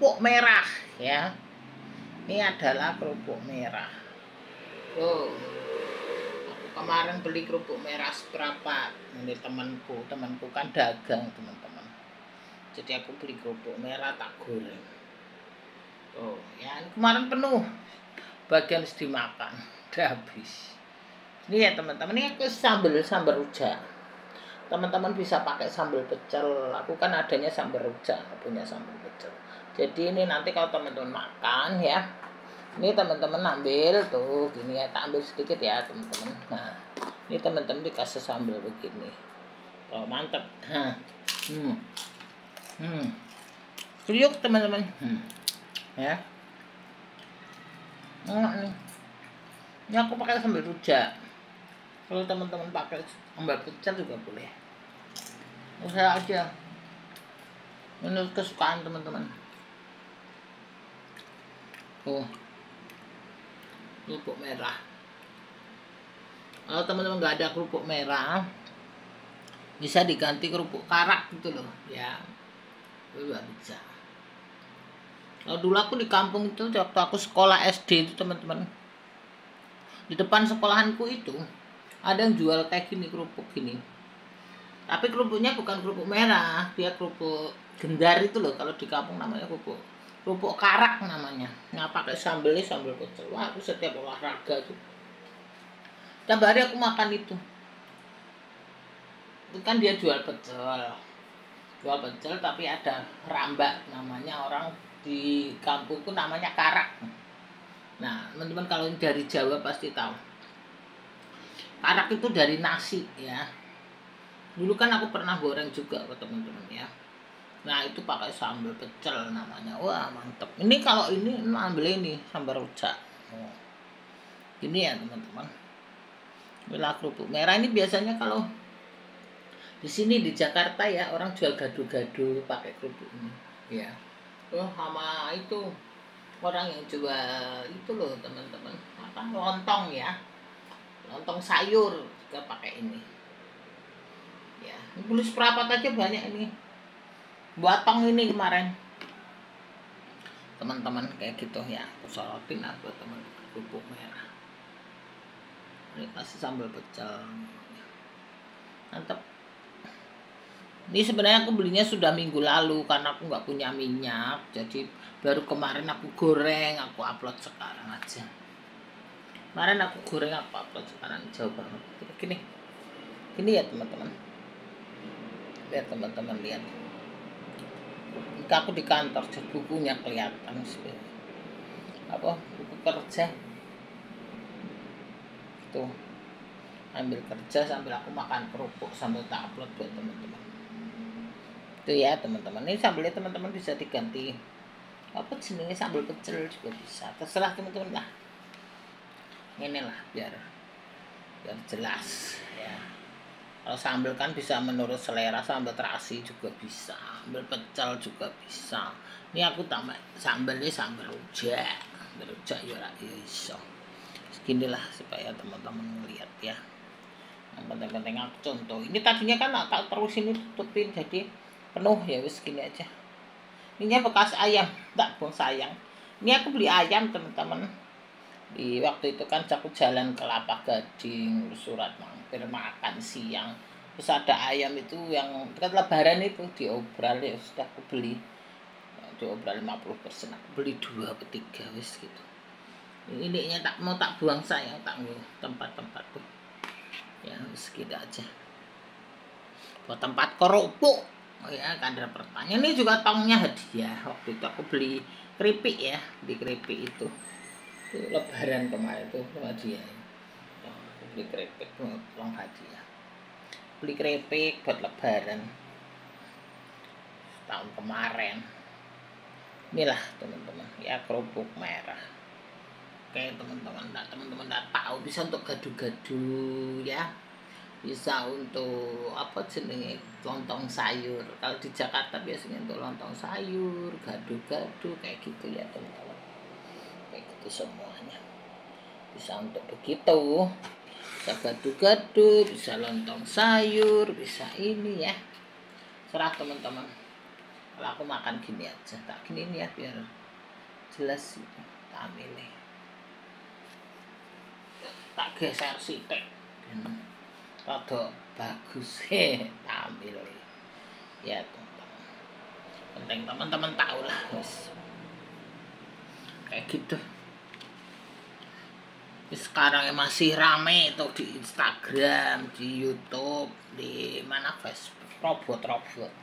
kerupuk merah ya. Ini adalah kerupuk merah. Tuh, aku kemarin beli kerupuk merah seperempat. Ini temanku kan dagang teman-teman. Jadi aku beli kerupuk merah tak goreng. Tuh, ya ini kemarin penuh. Bagian harus dimakan, udah habis. Ini ya teman-teman, ini aku sambal rujak. Teman-teman bisa pakai sambal pecel. Aku kan adanya sambal rujak, punya sambal pecel. Jadi ini nanti kalau teman-teman makan ya, ini teman-teman ambil tuh gini ya, tak ambil sedikit ya teman-teman. Nah, ini teman-teman dikasih sambal begini. Oh mantap. Kriuk teman-teman. Ya. Ini aku pakai sambal rujak. Kalau teman-teman pakai sambal pecel juga boleh. Usaha aja. Menurut kesukaan teman-teman. Oh. Kerupuk merah. Kalau teman-teman nggak ada kerupuk merah, bisa diganti kerupuk karak gitu loh ya. Itu juga bisa. Kalau dulu aku di kampung itu waktu aku sekolah SD itu teman-teman, di depan sekolahanku itu ada yang jual kayak gini, kerupuk gini. Tapi kerupuknya bukan kerupuk merah, dia kerupuk gendar itu loh. Kalau di kampung namanya kerupuk karak namanya. Nah pakai sambal pecel. Wah aku setiap olahraga tuh tiap hari aku makan itu. Itu kan dia jual pecel tapi ada rambak namanya, orang di kampungku namanya karak. Nah teman-teman kalau dari Jawa pasti tahu karak itu dari nasi ya. Dulu kan aku pernah goreng juga ke teman-teman ya. Nah itu pakai sambal pecel namanya. Wah mantep. Ini kalau ini ambil ini sambal rujak. Ini ya teman-teman. Inilah kerupuk merah. Ini biasanya kalau di sini di Jakarta ya, orang jual gado-gado pakai kerupuk ini. Ya. Oh sama itu orang yang jual itu loh teman-teman. Apa lontong ya? Lontong sayur juga pakai ini. Ya, ini beli seperempat aja banyak ini. Buatong ini kemarin. Teman-teman kayak gitu ya. Aku sorotin lah buat teman kerupuk merah. Ini kasih sambal pecel. Mantap. Ini sebenarnya aku belinya sudah minggu lalu karena aku nggak punya minyak. Jadi baru kemarin aku goreng, aku upload sekarang aja. Kemarin aku goreng, aku upload sekarang, jauh banget. Gini ya teman-teman. Biar teman-teman lihat. Jika aku di kantor, bukunya kelihatan apa buku kerja tuh, ambil kerja sambil aku makan kerupuk sambil tak upload buat teman-teman. Itu ya teman-teman. Ini sambalnya teman-teman bisa diganti apa jenisnya, sambal pecel juga bisa, terserah teman-teman lah. Inilah biar jelas ya. Kalau sambal kan bisa menurut selera, sambal terasi juga bisa, sambal pecel juga bisa. Ini aku tambah sambalnya sambal rujak ya iso. Seginilah supaya teman-teman melihat ya. Yang penting-penting aku contoh. Ini tadinya kan tak terus ini tutupin jadi penuh ya, wis gini aja. Ini bekas ayam, tak buang sayang. Ini aku beli ayam teman-teman. Di waktu itu kan aku jalan ke Kelapa Gading, surat mampir makan siang. Terus ada ayam itu yang dekat Lebaran itu diobral ya, sudah aku beli. Diobral 50%, aku beli 2 atau 3 wis gitu. Ininya tak mau tak buang sayang, tak mau tempat-tempat tuh. Ya segitu aja. Buat tempat kerupuk. Oh ya, kan ada pertanyaan. Ini juga tongnya hadiah. Waktu itu aku beli keripik ya, di keripik itu Lebaran kemarin tuh hadiah. Aku beli keripik tong hadiah. Beli keripik buat Lebaran tahun kemarin. Inilah teman-teman ya, kerupuk merah. Oke teman-teman enggak tahu, bisa untuk gado-gado ya, bisa untuk apa jenenge lontong sayur. Kalau di Jakarta biasanya untuk lontong sayur, gado-gado kayak gitu ya teman-teman. Kayak gitu semuanya. Bisa untuk begitu. Bisa gado-gado, bisa lontong sayur, bisa ini ya. Serah teman-teman. Kalau aku makan gini aja, tak gini ya biar jelas gitu. Tak milih, tak geser sithik ben rada bagus. Tak milih ya teman-teman. Penting teman-teman tahu lah wis kayak gitu. Sekarang masih rame itu di Instagram, di YouTube, di mana Facebook, robot-robot.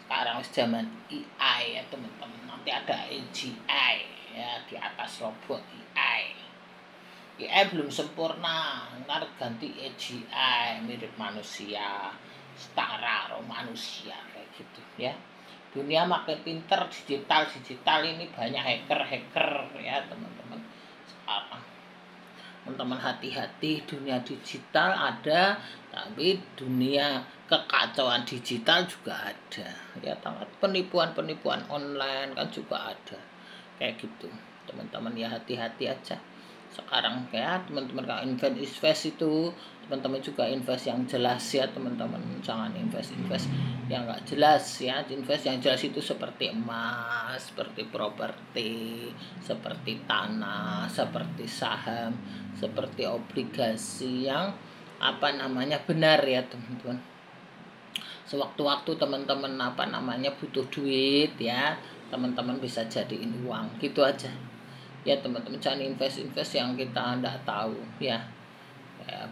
Sekarang zaman AI ya teman-teman. Nanti ada AGI ya di atas robot AI. AI belum sempurna, ntar ganti AGI mirip manusia, setara manusia kayak gitu ya. Dunia makin pinter, digital ini banyak hacker ya teman-teman. Sekarang teman-teman hati-hati, dunia digital ada, tapi dunia kekacauan digital juga ada ya, penipuan online kan juga ada kayak gitu teman-teman ya. Hati-hati aja sekarang ya teman-teman. Kalau invest itu teman-teman juga invest yang jelas ya teman-teman, jangan invest yang nggak jelas ya. Invest yang jelas itu seperti emas, seperti properti, seperti tanah, seperti saham, seperti obligasi yang benar ya teman-teman. Sewaktu-waktu teman-teman butuh duit ya, teman-teman bisa jadiin uang gitu aja ya teman-teman. Jangan invest yang kita enggak tahu ya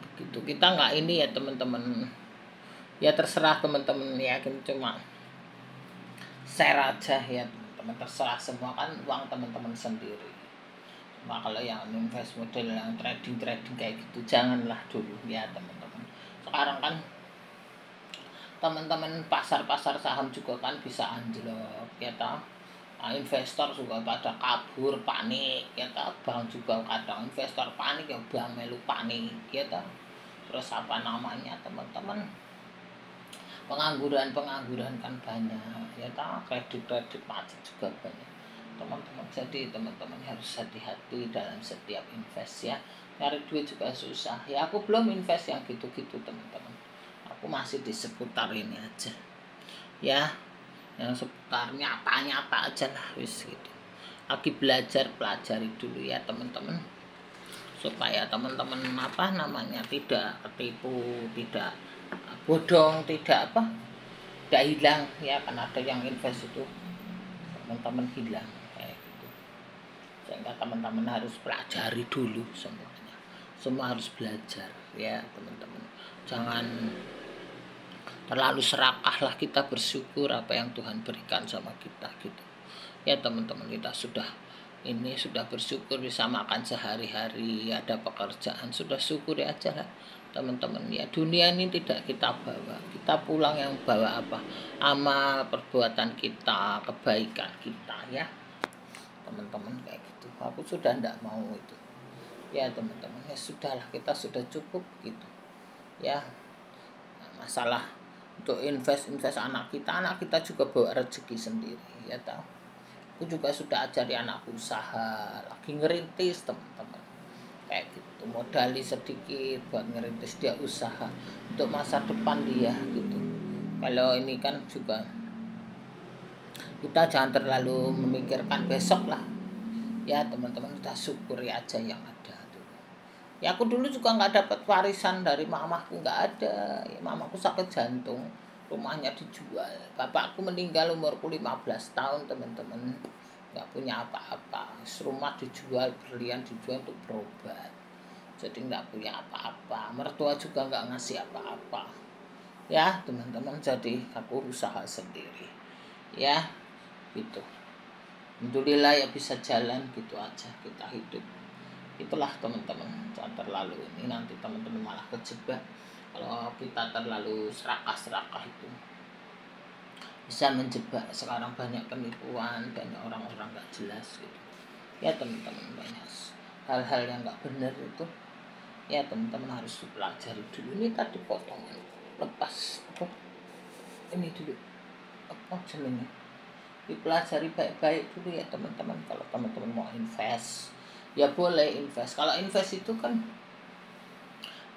begitu. Kita nggak ini ya teman-teman ya, terserah teman-teman ya, cuma share aja ya teman-teman, terserah semua kan uang teman-teman sendiri. Cuma kalau yang invest model yang trading kayak gitu janganlah dulu ya teman-teman. Sekarang kan teman-teman pasar saham juga kan bisa anjlok ya toh. Investor juga pada kabur, panik ya toh. Bank juga kadang investor panik ya, bank melu panik ya toh. Terus teman-teman, pengangguran kan banyak ya toh. Kredit macet juga banyak teman-teman. Jadi teman-teman harus hati-hati dalam setiap invest ya. Nyari duit juga susah ya. Aku belum invest yang gitu-gitu teman-teman, aku masih di seputar ini aja ya, yang seputar nyata aja lah wis gitu. Lagi pelajari dulu ya teman-teman, supaya teman-teman tidak ketipu, tidak bodong, tidak hilang ya. Kan ada yang invest itu teman-teman hilang kayak gitu. Sehingga teman-teman harus pelajari dulu semuanya, semua harus belajar ya teman-teman. Jangan terlalu serakah lah, kita bersyukur apa yang Tuhan berikan sama kita gitu ya teman-teman. Kita sudah bersyukur bisa makan sehari-hari, ada pekerjaan, sudah syukuri aja lah teman-teman ya. Dunia ini tidak kita bawa, kita pulang yang bawa amal perbuatan kita, kebaikan kita ya teman-teman kayak gitu. Aku sudah tidak mau itu ya teman-teman, ya sudahlah, kita sudah cukup gitu ya. Masalah untuk invest anak kita juga bawa rezeki sendiri ya tahu. Aku juga sudah ajari anakku usaha, lagi ngerintis teman-teman kayak gitu, modali sedikit buat ngerintis dia usaha untuk masa depan dia gitu. Kalau ini kan juga kita jangan terlalu memikirkan besok lah ya teman-teman. Kita syukuri aja yang ada dulu ya. Aku dulu juga nggak dapat warisan dari mamaku, nggak ada ya. Mamaku sakit jantung, rumahnya dijual, bapakku meninggal umurku 15 tahun teman-teman, nggak punya apa-apa. Rumah dijual, berlian dijual untuk berobat, jadi nggak punya apa-apa. Mertua juga nggak ngasih apa-apa ya teman-teman. Jadi aku usaha sendiri ya gitu. Alhamdulillah ya bisa jalan gitu aja kita hidup. Itulah teman-teman, jangan terlalu ini, nanti teman-teman malah kejebak. Kalau kita terlalu serakah itu bisa menjebak. Sekarang banyak penipuan, banyak orang-orang gak jelas gitu ya teman-teman. Banyak hal-hal yang gak benar itu ya teman-teman, harus dipelajari dulu. Ini tadi potongan lepas ini dulu jenenge, dipelajari baik-baik dulu ya teman-teman. Kalau teman-teman mau invest ya boleh invest. Kalau invest itu kan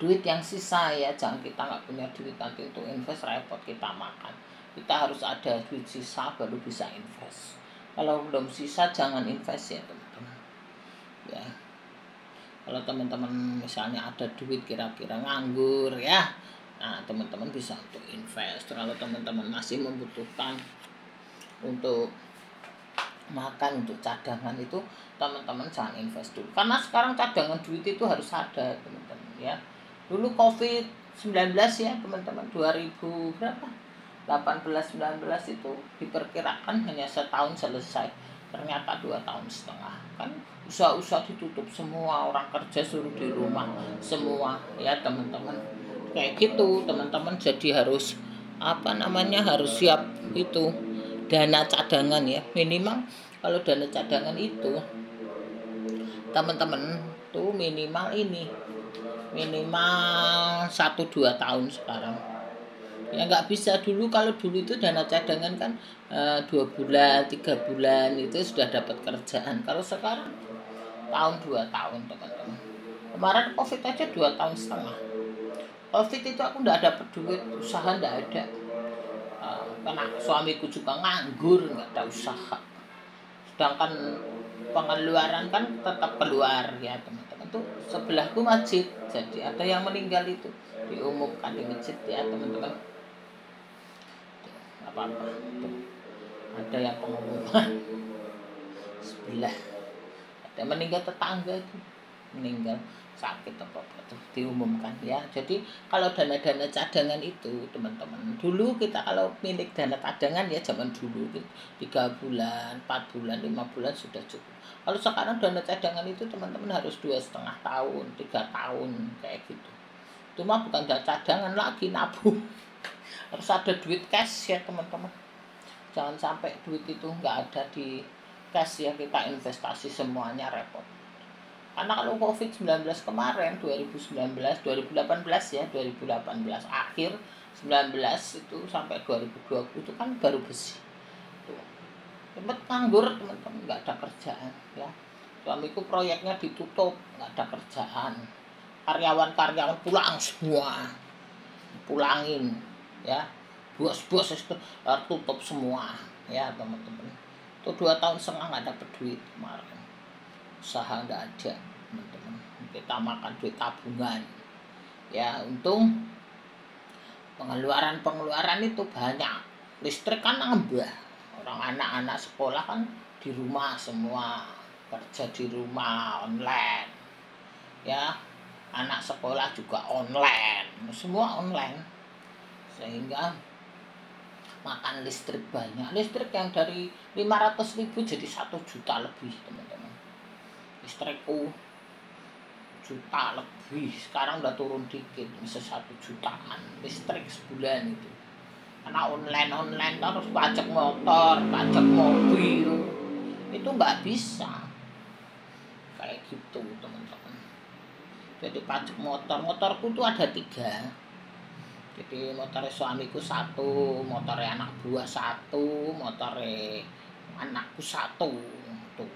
duit yang sisa ya, jangan kita nggak punya duit nanti untuk invest repot kita makan. kita harus ada duit sisa baru bisa invest. Kalau belum sisa jangan invest ya teman-teman ya. Kalau teman-teman misalnya ada duit kira-kira nganggur ya, nah teman-teman bisa untuk invest. Kalau teman-teman masih membutuhkan untuk makan, untuk cadangan, itu teman-teman jangan invest dulu, karena sekarang cadangan duit itu harus ada teman-teman ya. Dulu COVID-19 ya teman-teman, 2000 berapa 18-19 itu diperkirakan hanya setahun selesai, ternyata 2,5 tahun kan. Usaha-usaha ditutup semua, orang kerja suruh di rumah semua ya teman-teman, kayak gitu teman-teman. Jadi harus harus siap itu dana cadangan ya, minimal. Kalau dana cadangan itu teman-teman tuh minimal 1-2 tahun sekarang ya. Nggak bisa dulu, kalau dulu itu dana cadangan kan 2 bulan 3 bulan itu sudah dapat kerjaan. Kalau sekarang tahun 2 tahun teman-teman. Kemarin COVID aja 2,5 tahun. COVID itu aku nggak dapat duit, usaha nggak ada. Karena suamiku juga nganggur, nggak ada usaha. Sedangkan pengeluaran kan tetap keluar ya teman-teman. Tuh sebelahku masjid, jadi ada yang meninggal itu diumumkan di masjid ya teman-teman. Apa-apa tuh, ada yang pengumuman sebelah, ada meninggal, tetangga itu meninggal sakit apa tuh diumumkan ya. Jadi kalau dana-dana cadangan itu teman-teman, dulu kita kalau milik dana cadangan ya zaman dulu 3 bulan 4 bulan 5 bulan sudah cukup. Kalau sekarang dana cadangan itu teman-teman harus 2,5 tahun 3 tahun kayak gitu. Itu mah bukan dana cadangan lagi, nabung. Harus ada duit cash ya teman-teman, jangan sampai duit itu nggak ada di cash ya, kita investasi semuanya repot. Karena kalau COVID-19 kemarin 2018 ya, 2018 akhir 19 itu sampai 2020 itu kan baru besi tuh. Tempat nganggur teman-teman, nggak ada kerjaan ya. Suamiku proyeknya ditutup, nggak ada kerjaan, karyawan pulang semua, pulangin ya, bos-bos itu tutup semua ya teman-teman. Itu 2,5 tahun nggak dapet duit kemarin, usaha nggak ada teman-teman. Kita makan duit tabungan ya. Untung pengeluaran itu banyak. Listrik kan nambah, orang anak-anak sekolah kan di rumah semua, kerja di rumah online ya, anak sekolah juga online, semua online, sehingga makan listrik banyak. Listrik yang dari 500.000 jadi 1 juta lebih teman-teman. Listrikku juta lebih, sekarang udah turun dikit, bisa 1 jutaan listrik sebulan itu. Karena online terus pajak motor, pajak mobil, itu nggak bisa kayak gitu teman-teman. Jadi pajak motorku tuh ada 3. Jadi motornya suamiku 1, motornya anak buah 1, motornya anakku 1 tuh.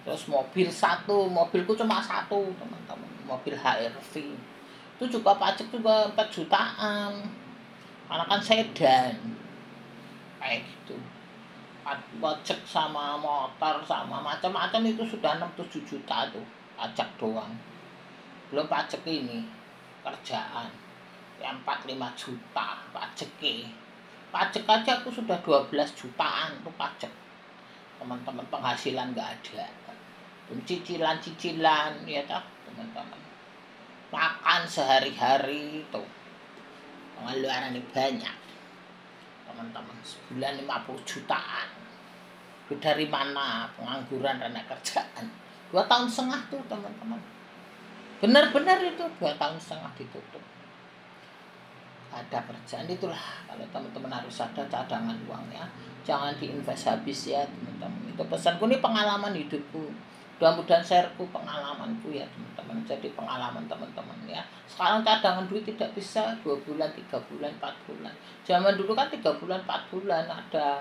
Terus mobil 1, mobilku cuma 1 teman-teman, mobil HR-V. Itu juga pajak juga 4 jutaan, karena kan sedan kayak gitu. Pajak sama motor sama macam-macam itu sudah 6-7 juta tuh pajak doang, belum pajak ini kerjaan yang 4-5 juta pajaknya. Pajak aja aku sudah 12 jutaan tuh pajak teman-teman, penghasilan nggak ada. Cicilan ya tak teman-teman, makan sehari-hari itu pengeluarannya banyak teman-teman, sebulan 50 jutaan. Itu dari mana? Pengangguran dan kerjaan 2,5 tahun tuh teman-teman, benar-benar itu 2,5 tahun ditutup, ada kerjaan. Itulah kalau teman-teman harus ada cadangan uangnya, jangan diinvest habis ya teman-teman. Itu pesanku, ini pengalaman hidupku, mudah-mudahan shareku pengalamanku ya teman-teman, jadi pengalaman teman-teman ya. Sekarang cadangan duit tidak bisa 2 bulan 3 bulan 4 bulan. Zaman dulu kan 3 bulan 4 bulan ada,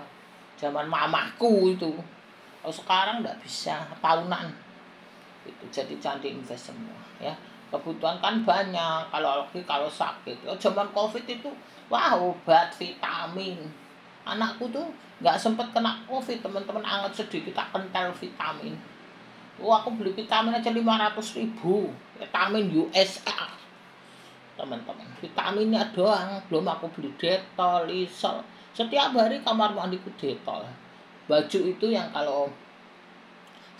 zaman mamaku itu. Kalau sekarang nggak bisa tahunan itu. Jadi jangan diinvest semua ya. kebutuhan kan banyak, kalau sakit. Zaman Covid itu wah obat, vitamin. Anakku tuh nggak sempet kena Covid, teman-teman, anget sedikit tak kental vitamin. Aku beli vitamin aja 500.000, vitamin USA, teman-teman. Vitaminnya doang, belum aku beli Detol, Lysol. Setiap hari kamar mandiku Detol. Baju itu yang kalau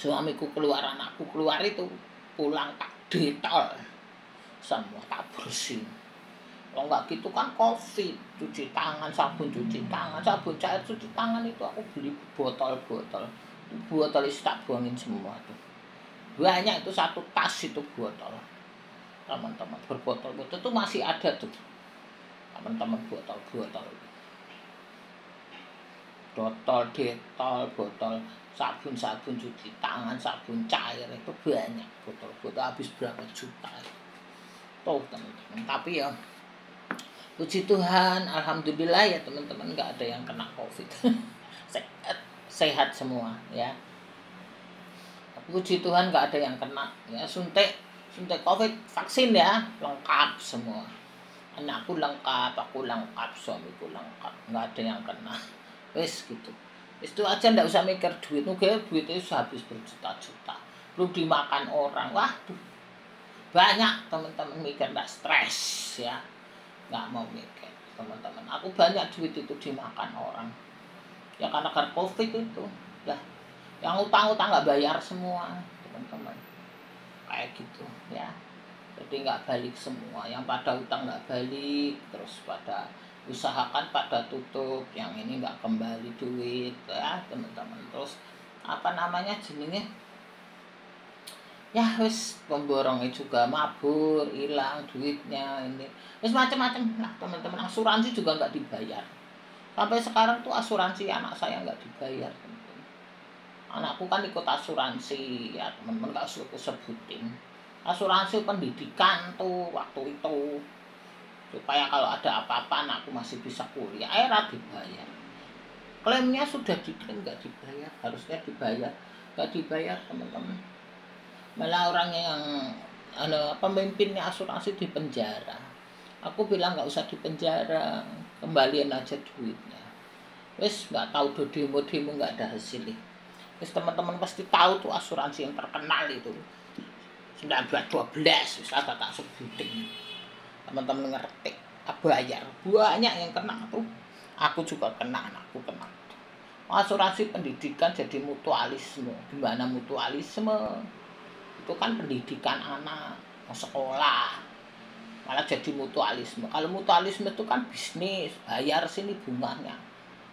suamiku keluar, anakku keluar itu pulang tak Detol, semua tak bersihin. Kalau nggak gitu kan Covid, cuci tangan, sabun cuci tangan, sabun cair cuci tangan itu aku beli botol-botol. Botol itu tak buangin semua tuh. Banyak itu, satu tas itu botol. Teman-teman, berbotol-botol tuh masih ada tuh. Teman-teman, botol-botol. Botol Detol, botol sabun cuci tangan, sabun cair itu banyak. Botol-botol habis berapa juta. Tuh teman-teman, tapi ya puji Tuhan, alhamdulillah ya teman-teman, nggak ada yang kena Covid. sehat semua ya. Puji Tuhan nggak ada yang kena ya. Suntik Covid, vaksin ya, lengkap semua. Anakku lengkap, aku lengkap, suamiku lengkap, nggak ada yang kena. Wes gitu. Itu aja, nggak usah mikir duit. Oke, duit itu habis berjuta-juta, belum dimakan orang. Wah, banyak teman-teman mikir, nggak stres ya, nggak mau mikir teman-teman. Aku banyak duit itu dimakan orang ya, karena Covid itu ya. Yang utang-utang nggak bayar semua teman-teman, kayak gitu ya. Jadi nggak balik semua, yang pada utang nggak balik, terus pada usahakan pada tutup, yang ini nggak kembali duit ya teman-teman. Terus apa namanya jenenge ya, wis pemborongnya juga mabur, hilang duitnya, ini wis macam-macam lah teman-teman. Asuransi juga nggak dibayar sampai sekarang tuh. Asuransi anak saya nggak dibayar, teman-teman. Anakku kan ikut asuransi ya teman-teman, nggak usah aku sebutin. Asuransi pendidikan tuh waktu itu, supaya kalau ada apa-apa anakku masih bisa kuliah, era dibayar. Klaimnya sudah diklaim nggak dibayar, harusnya dibayar, nggak dibayar teman-teman. Malah orangnya yang pemimpinnya asuransi di penjara. Aku bilang nggak usah di penjara, kembaliin aja duitnya. Wes nggak tahu do demo nggak ada hasilnya. Wes teman-teman pasti tahu tuh asuransi yang terkenal itu 1912, wis tak sebutin. Teman-teman ngerti, bayar banyak yang kena tuh. Aku juga kena, anakku kena. Asuransi pendidikan jadi mutualisme. Gimana mutualisme? Itu kan pendidikan anak, sekolah, malah jadi mutualisme. Kalau mutualisme itu kan bisnis, bayar sini bunganya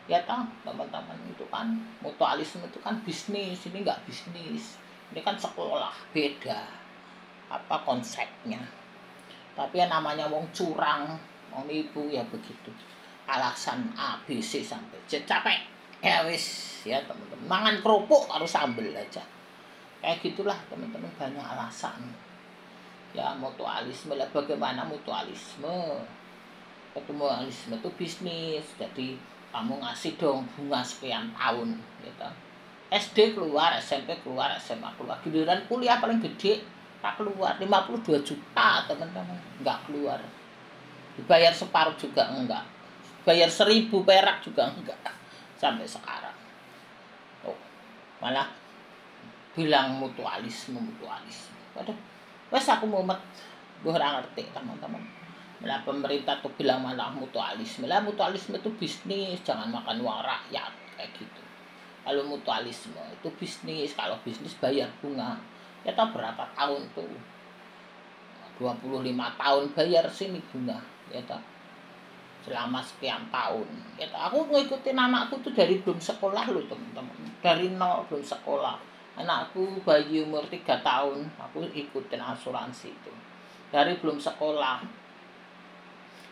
ya toh teman-teman. Itu kan mutualisme, itu kan bisnis, ini enggak bisnis, ini kan sekolah, beda apa konsepnya. Tapi yang namanya wong curang, wong ibu ya begitu, alasan A B C sampai Z, capek ya wis ya teman-teman, mangan kerupuk harus sambel aja. Kayak gitulah teman-teman, banyak alasan ya. Mutualisme lah, bagaimana mutualisme? Mutualisme itu bisnis, jadi kamu ngasih dong bunga sekian tahun gitu. SD keluar, SMP keluar, SMA keluar, giliran kuliah paling gede tak keluar 52 juta teman-teman, nggak keluar. Dibayar separuh juga enggak, bayar 1.000 perak juga enggak sampai sekarang. Oh, malah bilang mutualisme. Waduh, wes aku mumet, gue ora ngerti teman-teman. Malah pemerintah tuh bilang malah mutualisme. Lah mutualisme itu bisnis, jangan makan uang rakyat kayak gitu. Kalau mutualisme itu bisnis, kalau bisnis bayar bunga. Ya tahu berapa tahun tuh? 25 tahun bayar sini bunga, ya tahu. Selama sekian tahun. Ya tahu, aku ngikutin anakku tuh dari belum sekolah loh teman-teman. Dari nol belum sekolah. Anakku bayi umur 3 tahun, aku ikutin asuransi itu. Dari belum sekolah.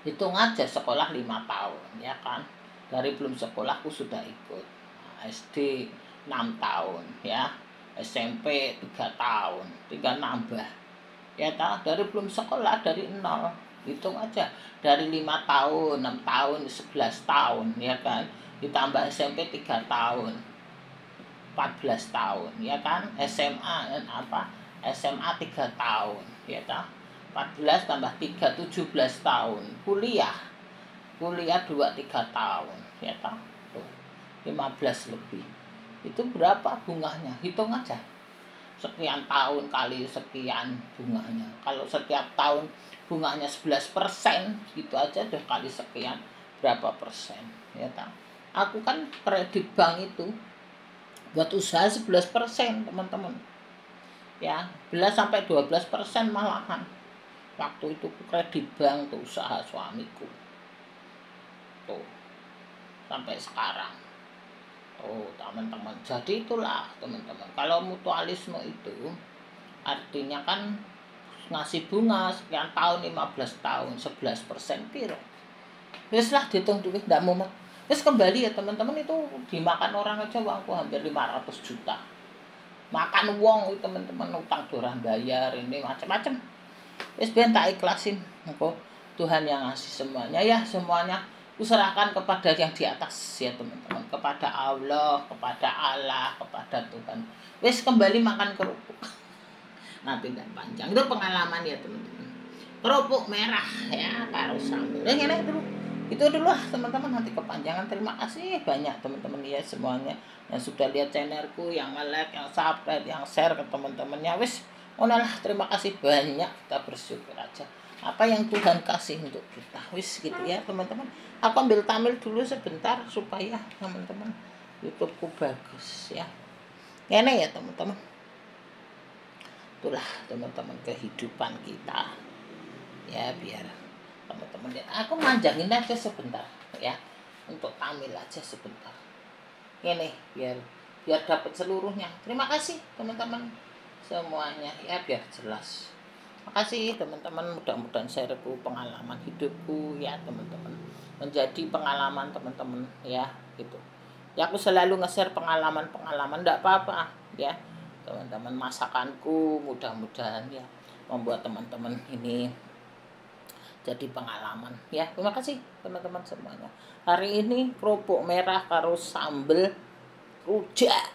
Hitung aja sekolah 5 tahun, ya kan. Dari belum sekolah aku sudah ikut. SD 6 tahun, ya. SMP 3 tahun, 3 nambah. Ya tak, dari belum sekolah, dari nol. Hitung aja, dari 5 tahun, 6 tahun, 11 tahun, ya kan. Ditambah SMP 3 tahun. 14 tahun ya kan. SMA SMA 3 tahun ya tak. 14 tambah 3 17 tahun. Kuliah 2-3 tahun, ya toh. Tuh, 15 lebih. Itu berapa bunganya? Hitung aja. Sekian tahun kali sekian bunganya. Kalau setiap tahun bunganya 11%, gitu aja udah kali sekian berapa persen, ya toh. Aku kan kredit bank itu buat usaha 11%, teman-teman. Ya, 11-12% malahan. Waktu itu kredit bank tuh usaha suamiku. Tuh, sampai sekarang. Oh, teman-teman. Jadi itulah, teman-teman. Kalau mutualisme itu artinya kan ngasih bunga sekian tahun, 15 tahun, 11% piro. Wis lah dihitung duit ndak mumet. Wis kembali ya teman-teman, itu dimakan orang aja uangku hampir 500 juta. Makan uang itu teman-teman, utang dorang bayar ini macam-macam. Wis ben tak ikhlasin. Engko Tuhan yang ngasih semuanya ya, semuanya kuserahkan kepada yang di atas ya teman-teman, kepada Allah, kepada Tuhan. Wis kembali makan kerupuk. Nanti tidak panjang itu pengalaman ya teman-teman. Kerupuk merah ya karo sambal. Ngene dulu. Itu dulu lah teman-teman, nanti kepanjangan. Terima kasih banyak teman-teman ya semuanya yang sudah lihat channelku, yang like, yang subscribe, yang share ke teman-temannya. Wis onalah, terima kasih banyak, kita bersyukur aja apa yang Tuhan kasih untuk kita. Wis gitu ya teman-teman. Aku ambil tamil dulu sebentar supaya teman-teman YouTubeku bagus ya. Ini ya teman-teman. Itulah teman-teman kehidupan kita. Ya biar teman-teman lihat. Aku manjangin aja sebentar ya. Untuk tamil aja sebentar. Ini biar dapat seluruhnya. Terima kasih teman-teman semuanya ya, biar jelas. Makasih teman-teman, mudah-mudahan shareku pengalaman hidupku ya teman-teman menjadi pengalaman teman-teman ya gitu. Ya aku selalu nge-share pengalaman-pengalaman, enggak apa-apa ya teman-teman, masakanku mudah-mudahan ya membuat teman-teman ini jadi pengalaman ya. Terima kasih teman-teman semuanya. Hari ini kerupuk merah karo sambel rujak.